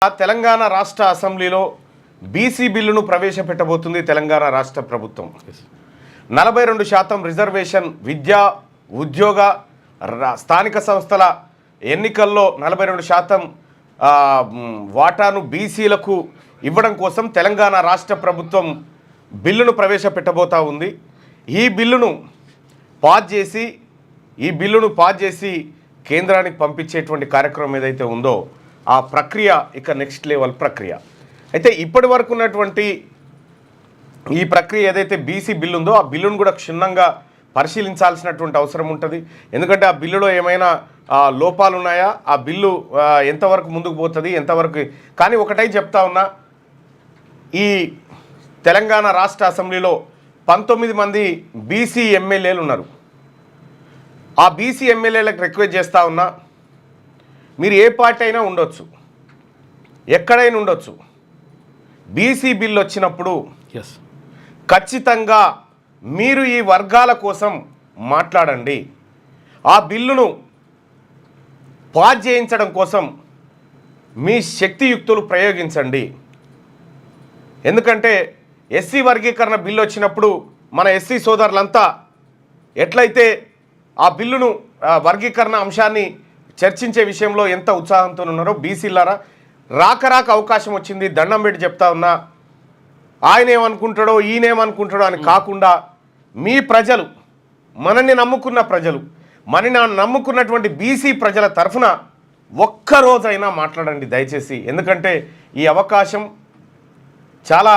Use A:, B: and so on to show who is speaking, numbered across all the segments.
A: తెలంగాణ రాష్ట్ర అసెంబ్లీలో బీసీ బిల్లును ప్రవేశపెట్టబోతుంది తెలంగాణ రాష్ట్ర ప్రభుత్వం. 42% రిజర్వేషన్ విద్యా ఉద్యోగ స్థానిక సంస్థల ఎన్నికల్లో 42% వాటాను బీసీలకు ఇవ్వడం కోసం తెలంగాణ రాష్ట్ర ప్రభుత్వం బిల్లును ప్రవేశపెట్టబోతా ఉంది. ఈ బిల్లును పాస్ చేసి కేంద్రానికి పంపించేటువంటి కార్యక్రమం ఏదైతే ఉందో ఆ ప్రక్రియ ఇక నెక్స్ట్ లెవెల్ ప్రక్రియ. అయితే ఇప్పటి వరకు ఉన్నటువంటి ఈ ప్రక్రియ ఏదైతే బీసీ బిల్లు ఉందో ఆ బిల్లును కూడా క్షుణ్ణంగా పరిశీలించాల్సినటువంటి అవసరం ఉంటుంది. ఎందుకంటే ఆ బిల్లులో ఏమైనా లోపాలు ఉన్నాయా, ఆ బిల్లు ఎంతవరకు ముందుకు పోతుంది, ఎంతవరకు. కానీ ఒకటై చెప్తా ఉన్నా, ఈ తెలంగాణ రాష్ట్ర అసెంబ్లీలో 19 మంది బీసీ ఎమ్మెల్యేలు ఉన్నారు. ఆ బీసీ ఎమ్మెల్యేలకు రిక్వెస్ట్ చేస్తూ ఉన్నా, మీరు ఏ పార్టీ అయినా ఉండొచ్చు, ఎక్కడైనా ఉండొచ్చు, బీసీ బిల్లు వచ్చినప్పుడు ఖచ్చితంగా మీరు ఈ వర్గాల కోసం మాట్లాడండి. ఆ బిల్లును పాస్ చేయించడం కోసం మీ శక్తియుక్తులు ప్రయోగించండి. ఎందుకంటే ఎస్సీ వర్గీకరణ బిల్లు వచ్చినప్పుడు మన ఎస్సీ సోదరులంతా ఎట్లయితే ఆ బిల్లును వర్గీకరణ అంశాన్ని చర్చించే విషయంలో ఎంత ఉత్సాహంతో ఉన్నారో, బీసీలారా రాక అవకాశం వచ్చింది, దండం పెట్టి చెప్తా ఉన్నా, ఆయన ఏమనుకుంటాడో ఈయనేమనుకుంటాడో అని కాకుండా మీ ప్రజలు, మనల్ని నమ్ముకున్న ప్రజలు, మనని నమ్ముకున్నటువంటి బీసీ ప్రజల తరఫున ఒక్కరోజైనా మాట్లాడండి దయచేసి. ఎందుకంటే ఈ అవకాశం చాలా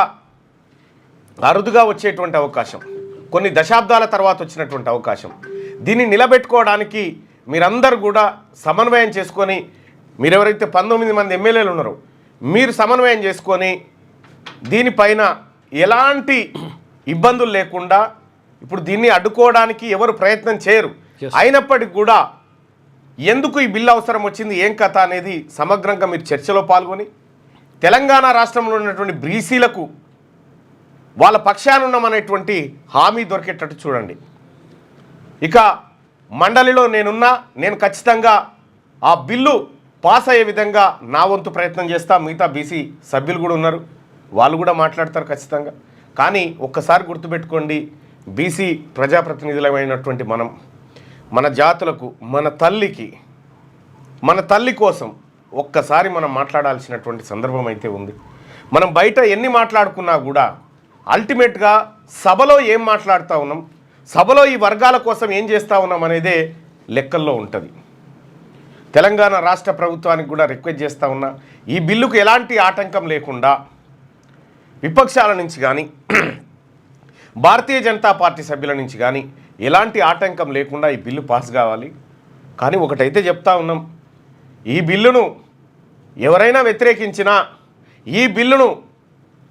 A: అరుదుగా వచ్చేటువంటి అవకాశం, కొన్ని దశాబ్దాల తర్వాత వచ్చినటువంటి అవకాశం. దీన్ని నిలబెట్టుకోవడానికి మీరందరూ కూడా సమన్వయం చేసుకొని, మీరెవరైతే 19 మంది ఎమ్మెల్యేలు ఉన్నారో మీరు సమన్వయం చేసుకొని దీనిపైన ఎలాంటి ఇబ్బందులు లేకుండా, ఇప్పుడు దీన్ని అడ్డుకోవడానికి ఎవరు ప్రయత్నం చేయరు, అయినప్పటికీ కూడా ఎందుకు ఈ బిల్లు అవసరం వచ్చింది, ఏం కథ అనేది సమగ్రంగా మీరు చర్చలో పాల్గొని తెలంగాణ రాష్ట్రంలో ఉన్నటువంటి బీసీలకు వాళ్ళ పక్షాన ఉన్నామనేటువంటి హామీ దొరికేటట్టు చూడండి. ఇక మండలిలో నేను ఖచ్చితంగా ఆ బిల్లు పాస్ అయ్యే విధంగా నా వంతు ప్రయత్నం చేస్తా. మిగతా బీసీ సభ్యులు కూడా ఉన్నారు, వాళ్ళు కూడా మాట్లాడతారు ఖచ్చితంగా. కానీ ఒక్కసారి గుర్తుపెట్టుకోండి, బీసీ ప్రజాప్రతినిధులమైనటువంటి మన జాతులకు, మన తల్లి కోసం ఒక్కసారి మనం మాట్లాడాల్సినటువంటి సందర్భం అయితే ఉంది. మనం బయట ఎన్ని మాట్లాడుకున్నా కూడా అల్టిమేట్గా సభలో ఏం మాట్లాడుతూ ఉన్నాం, సభలో ఈ వర్గాల కోసం ఏం చేస్తూ ఉన్నాం అనేదే లెక్కల్లో ఉంటుంది. తెలంగాణ రాష్ట్ర ప్రభుత్వానికి కూడా రిక్వెస్ట్ చేస్తూ ఉన్నా, ఈ బిల్లుకు ఎలాంటి ఆటంకం లేకుండా విపక్షాల నుంచి కానీ భారతీయ జనతా పార్టీ సభ్యుల నుంచి కానీ ఎలాంటి ఆటంకం లేకుండా ఈ బిల్లు పాస్ కావాలి. కానీ ఒకటైతే చెప్తా ఉన్నాం, ఈ బిల్లును ఎవరైనా వ్యతిరేకించినా, ఈ బిల్లును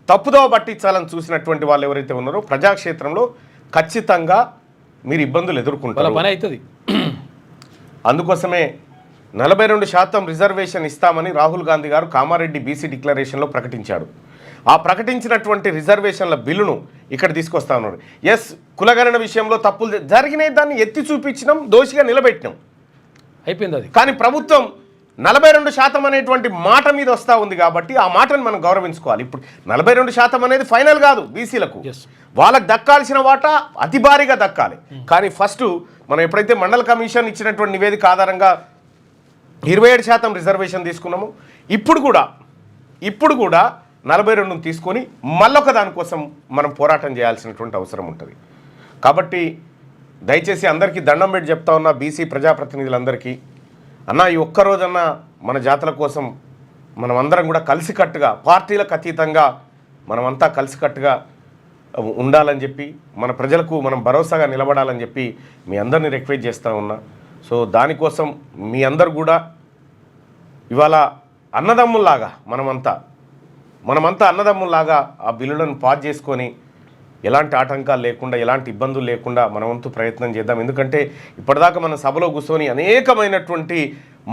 A: తప్పుదోవ పట్టించాలని చూసినటువంటి వాళ్ళు ఎవరైతే ఉన్నారో ప్రజాక్షేత్రంలో ఖచ్చితంగా మీరు ఇబ్బందులు ఎదుర్కొంటారు.
B: పని అవుతుంది.
A: అందుకోసమే 42% రిజర్వేషన్ ఇస్తామని రాహుల్ గాంధీ గారు కామారెడ్డి బీసీ డిక్లరేషన్లో ప్రకటించాడు. ఆ ప్రకటించినటువంటి రిజర్వేషన్ల బిల్లును ఇక్కడ తీసుకొస్తా ఉన్నారు. ఎస్, కులగణన విషయంలో తప్పులు జరిగినాయి, దాన్ని ఎత్తి చూపించినాం, దోషిగా నిలబెట్టినాం,
B: అయిపోయింది అది.
A: కానీ ప్రభుత్వం 42% అనేటువంటి మాట మీద వస్తూ ఉంది కాబట్టి ఆ మాటను మనం గౌరవించుకోవాలి. ఇప్పుడు 42% అనేది ఫైనల్ కాదు, బీసీలకు వాళ్ళకు దక్కాల్సిన వాటా అతి భారీగా దక్కాలి. కానీ ఫస్ట్ మనం ఎప్పుడైతే మండల కమిషన్ ఇచ్చినటువంటి నివేదిక ఆధారంగా 27% రిజర్వేషన్ తీసుకున్నాము, ఇప్పుడు కూడా 42 తీసుకొని మళ్ళొక దానికోసం మనం పోరాటం చేయాల్సినటువంటి అవసరం ఉంటుంది. కాబట్టి దయచేసి అందరికీ దండం పెట్టి చెప్తా ఉన్నా, బీసీ ప్రజాప్రతినిధులందరికీ, అన్న ఈ ఒక్కరోజన్నా మన జాతుల కోసం మనం అందరం కూడా కలిసికట్టుగా, పార్టీలకు అతీతంగా మనమంతా కలిసికట్టుగా ఉండాలని చెప్పి, మన ప్రజలకు మనం భరోసాగా నిలబడాలని చెప్పి మీ అందరినీ రిక్వెస్ట్ చేస్తూ ఉన్నా. సో దానికోసం మీ అందరు కూడా ఇవాళ అన్నదమ్ముల్లాగా మనమంతా అన్నదమ్ముల్లాగా ఆ బిల్లులను పాస్ చేసుకొని ఎలాంటి ఆటంకాలు లేకుండా, ఎలాంటి ఇబ్బందులు లేకుండా మన వంతు ప్రయత్నం చేద్దాం. ఎందుకంటే ఇప్పటిదాకా మన సభలో కూర్చొని అనేకమైనటువంటి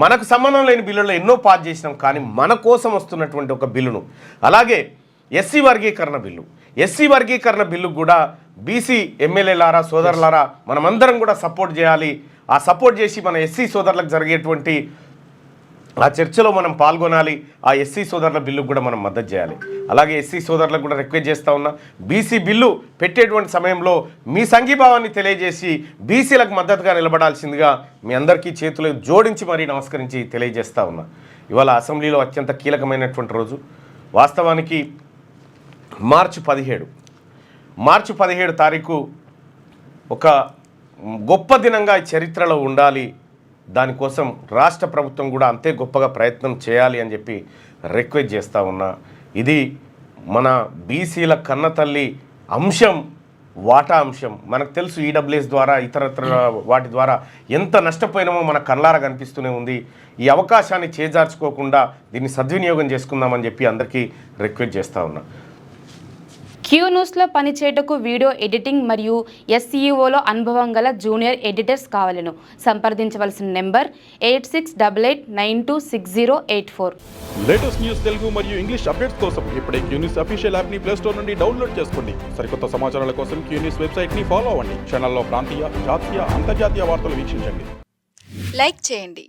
A: మనకు సంబంధం లేని బిల్లుల్లో ఎన్నో పాస్ చేసినాం. కానీ మన కోసం వస్తున్నటువంటి ఒక బిల్లును, అలాగే ఎస్సీ వర్గీకరణ బిల్లు కూడా బీసీ ఎమ్మెల్యేలారా, సోదరులారా, మనమందరం కూడా సపోర్ట్ చేయాలి. ఆ సపోర్ట్ చేసి మన ఎస్సీ సోదరులకు జరిగేటువంటి ఆ చర్చలో మనం పాల్గొనాలి. ఆ ఎస్సీ సోదరుల బిల్లుకు కూడా మనం మద్దతు చేయాలి. అలాగే ఎస్సీ సోదరులకు కూడా రిక్వెస్ట్ చేస్తూ ఉన్నా, బీసీ బిల్లు పెట్టేటువంటి సమయంలో మీ సంఘీభావాన్ని తెలియజేసి బీసీలకు మద్దతుగా నిలబడాల్సిందిగా మీ అందరికీ చేతులు జోడించి మరీ నమస్కరించి తెలియజేస్తూ ఉన్నా. ఇవాళ అసెంబ్లీలో అత్యంత కీలకమైనటువంటి రోజు. వాస్తవానికి మార్చి 17 తారీఖు ఒక గొప్ప దినంగా చరిత్రలో ఉండాలి. దానికోసం రాష్ట్ర ప్రభుత్వం కూడా అంతే గొప్పగా ప్రయత్నం చేయాలి అని చెప్పి రిక్వెస్ట్ చేస్తూ ఉన్నా. ఇది మన బీసీల కన్నతల్లి అంశం, వాటా అంశం. మనకు తెలుసు ఈడబ్ల్యూఎస్ ద్వారా ఇతరత్ర వాటి ద్వారా ఎంత నష్టపోయినామో మన కళ్ళారా కనిపిస్తూనే ఉంది. ఈ అవకాశాన్ని చేజార్చుకోకుండా దీన్ని సద్వినియోగం చేసుకుందామని చెప్పి అందరికీ రిక్వెస్ట్ చేస్తూ ఉన్నా.
B: క్యూ న్యూస్లో పనిచేయటకు వీడియో ఎడిటింగ్ మరియు ఎస్ఈఓలో అనుభవం గల జూనియర్ ఎడిటర్స్ కావాలను. సంప్రదించవలసిన నెంబర్ 8688926084.
C: లేటెస్ట్ న్యూస్ తెలుగు మరియు ఇంగ్లీష్ అప్డేట్స్ కోసం ఇప్పుడే క్యూ న్యూస్ అఫీషియల్ యాప్ ని ప్లే స్టోర్ నుండి డౌన్లోడ్ చేసుకోండి. సరికొత్త సమాచారాల కోసం క్యూ న్యూస్ వెబ్సైట్ ని ఫాలో అవ్వండి. ఛానల్లో ప్రాంతీయ, జాతీయ, అంతర్జాతీయ వార్తలు వీక్షించండి.
D: లైక్ చేయండి.